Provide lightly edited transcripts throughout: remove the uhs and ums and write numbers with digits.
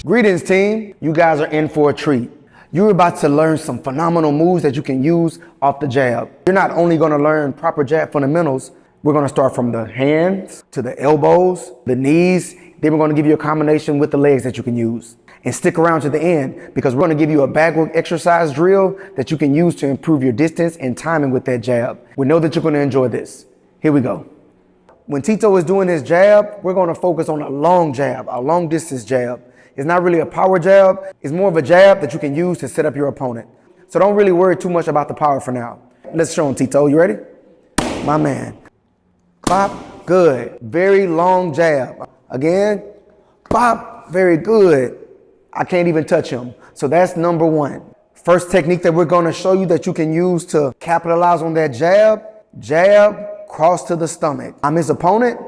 Greetings, team. You guys are in for a treat. You're about to learn some phenomenal moves that you can use off the jab. You're not only going to learn proper jab fundamentals, we're going to start from the hands to the elbows, the knees. Then we're going to give you a combination with the legs that you can use. And stick around to the end because we're going to give you a backward exercise drill that you can use to improve your distance and timing with that jab. We know that you're going to enjoy this. Here we go. When Tito is doing his jab, we're going to focus on a long jab, a long distance jab. It's not really a power jab. It's more of a jab that you can use to set up your opponent. So don't really worry too much about the power for now. Let's show him, Tito. You ready? My man. Pop. Good. Very long jab. Again. Pop. Very good. I can't even touch him. So that's number one. First technique that we're going to show you that you can use to capitalize on that jab. Jab. Cross to the stomach. I'm his opponent.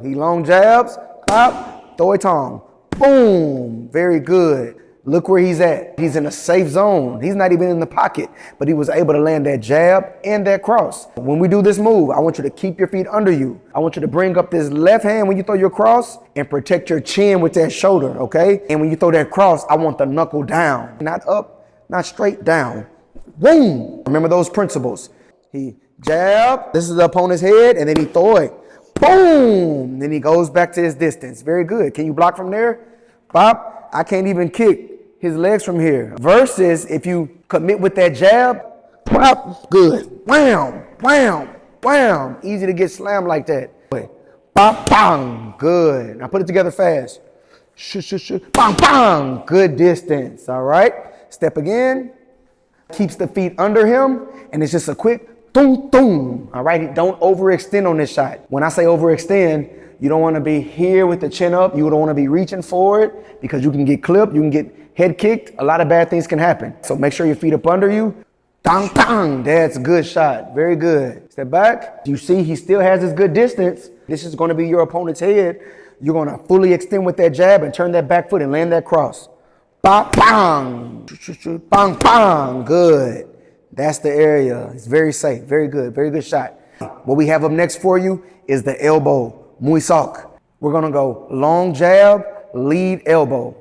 He long jabs. Pop. Throw a tongue. Boom. Very good. Look where he's at. He's in a safe zone. He's not even in the pocket, but he was able to land that jab and that cross. When we do this move, I want you to keep your feet under you. I want you to bring up this left hand when you throw your cross and protect your chin with that shoulder, okay? And when you throw that cross, I want the knuckle down, not up, not straight down. Boom. Remember those principles. He jab, this is the opponent's head, and then he throw it. Boom. Then he goes back to his distance. Very good. Can you block from there? Pop. I can't even kick his legs from here. Versus if you commit with that jab, pop, good. Wham, wham, wham. Easy to get slammed like that. Pop, bang, good. Now put it together fast. Bang, bang, good distance, all right? Step again. Keeps the feet under him, and it's just a quick boom, boom, all right? Don't overextend on this shot. When I say overextend, you don't want to be here with the chin up. You don't want to be reaching forward because you can get clipped. You can get head kicked. A lot of bad things can happen. So make sure your feet up under you. Dang, dang. That's a good shot. Very good. Step back. You see he still has his good distance. This is going to be your opponent's head. You're going to fully extend with that jab and turn that back foot and land that cross. Bang, bang. Bang, bang. Good. That's the area. It's very safe. Very good. Very good shot. What we have up next for you is the elbow. Muay Sok. We're going to go long jab, lead elbow.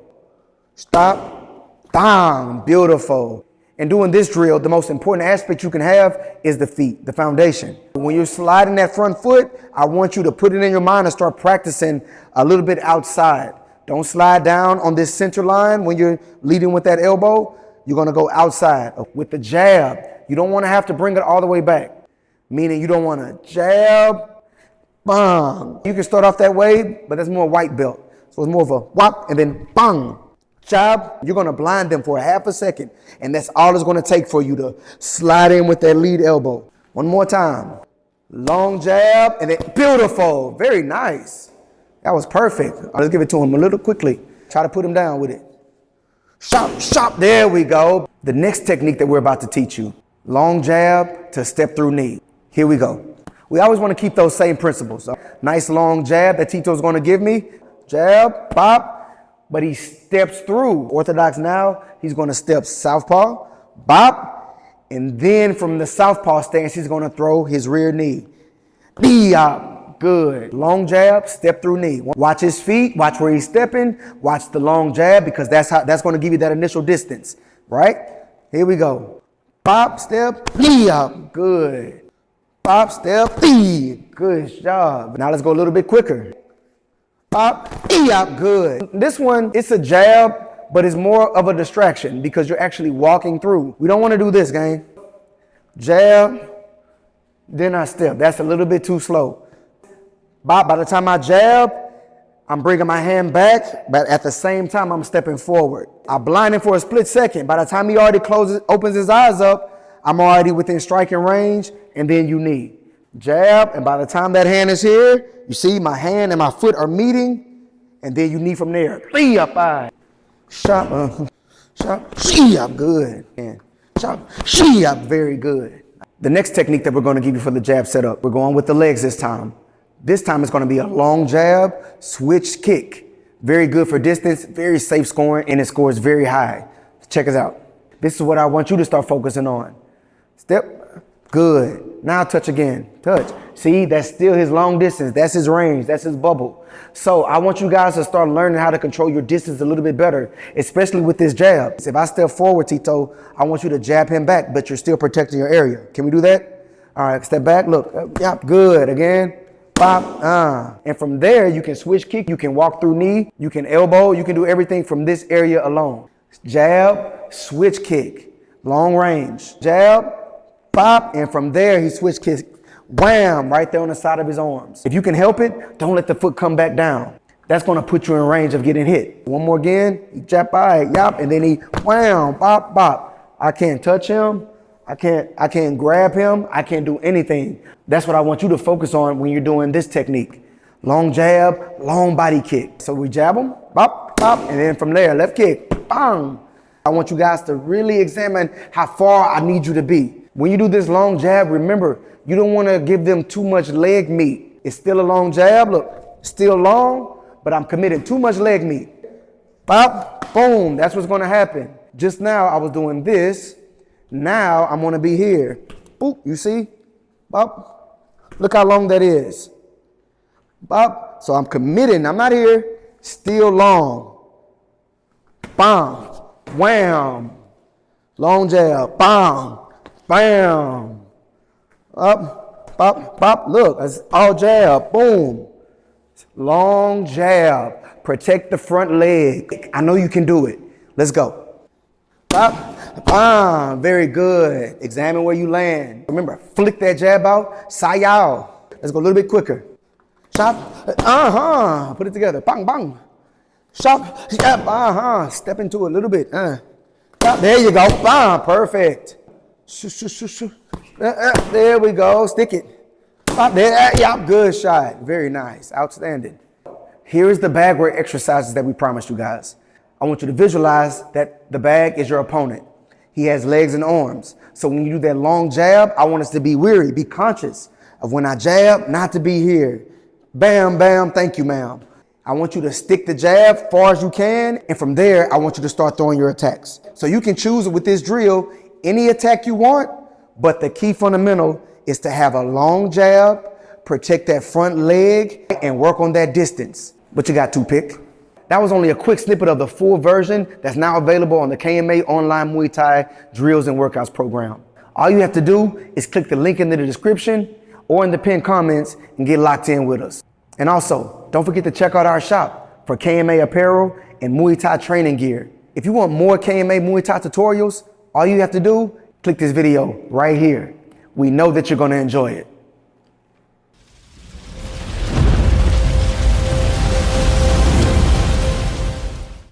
Stop. Bang. Beautiful. And doing this drill, the most important aspect you can have is the feet, the foundation. When you're sliding that front foot, I want you to put it in your mind and start practicing a little bit outside. Don't slide down on this center line when you're leading with that elbow. You're going to go outside. With the jab, you don't want to have to bring it all the way back. Meaning you don't want to jab, bang. You can start off that way, but that's more white belt. So it's more of a whop and then bang. Jab, you're going to blind them for a half a second. And that's all it's going to take for you to slide in with that lead elbow. One more time. Long jab and then beautiful. Very nice. That was perfect. Let's give it to him a little quickly. Try to put him down with it. Shop, shop. There we go. The next technique that we're about to teach you. Long jab to step through knee. Here we go. We always want to keep those same principles. Nice long jab that Tito's going to give me. Jab, pop. But he steps through. Orthodox now, he's going to step southpaw, bop, and then from the southpaw stance, he's going to throw his rear knee. Knee up, good. Long jab, step through knee. Watch his feet, watch where he's stepping, watch the long jab because that's going to give you that initial distance, right? Here we go. Pop, step, knee up, good. Pop, step, knee, good job. Now let's go a little bit quicker. Pop, up, good. This one, it's a jab, but it's more of a distraction because you're actually walking through. We don't want to do this, gang. Jab, then I step. That's a little bit too slow. By the time I jab, I'm bringing my hand back, but at the same time, I'm stepping forward. I blind him for a split second. By the time he already opens his eyes up, I'm already within striking range, and then you knee. Jab, and by the time that hand is here, you see my hand and my foot are meeting, and then you knee from there. Up, shop, shop, she up, good. And shop, she up, very good. The next technique that we're going to give you for the jab setup, we're going with the legs this time. This time it's going to be a long jab, switch kick. Very good for distance, very safe scoring, and it scores very high. Check us out. This is what I want you to start focusing on. Step, good. Now touch again, touch. See, that's still his long distance. That's his range, that's his bubble. So I want you guys to start learning how to control your distance a little bit better, especially with this jab. If I step forward, Tito, I want you to jab him back, but you're still protecting your area. Can we do that? All right, step back, look, yep, good, again, pop, And from there, you can switch kick, you can walk through knee, you can elbow, you can do everything from this area alone. Jab, switch kick, long range, jab, pop, and from there he switch kicks, wham, right there on the side of his arms. If you can help it, don't let the foot come back down. That's gonna put you in range of getting hit. One more again, he jab by, yap, and then he wham, pop, pop. I can't touch him, I can't grab him, I can't do anything. That's what I want you to focus on when you're doing this technique. Long jab, long body kick. So we jab him, pop, pop, and then from there, left kick, bang. I want you guys to really examine how far I need you to be. When you do this long jab, remember, you don't want to give them too much leg meat. It's still a long jab, look, still long, but I'm committing too much leg meat. Pop, boom, that's what's going to happen. Just now I was doing this. Now I'm going to be here. Boop, you see? Pop. Look how long that is. Pop. So I'm committing. I'm not here. Still long. Bam. Wham. Long jab. Bam. Bam. Up. Pop. Pop. Look. It's all jab. Boom. Long jab. Protect the front leg. I know you can do it. Let's go. Pop. Very good. Examine where you land. Remember, flick that jab out. Sayao. Let's go a little bit quicker. Chop. Put it together. Bang, bang. Chop. Jab. Step into it a little bit. Chop. There you go. Bang. Perfect. There we go. Stick it. There. Yep. Good shot. Very nice. Outstanding. Here is the bag work exercises that we promised you guys. I want you to visualize that the bag is your opponent. He has legs and arms. So when you do that long jab, I want us to be weary, be conscious of when I jab, not to be here. Bam, bam, thank you, ma'am. I want you to stick the jab far as you can. And from there, I want you to start throwing your attacks. So you can choose with this drill any attack you want, but the key fundamental is to have a long jab, protect that front leg, and work on that distance. But you got to pick. That was only a quick snippet of the full version that's now available on the KMA Online Muay Thai Drills and Workouts program. All you have to do is click the link in the description or in the pinned comments and get locked in with us. And also, don't forget to check out our shop for KMA apparel and Muay Thai training gear. If you want more KMA Muay Thai tutorials, all you have to do, click this video right here. We know that you're going to enjoy it.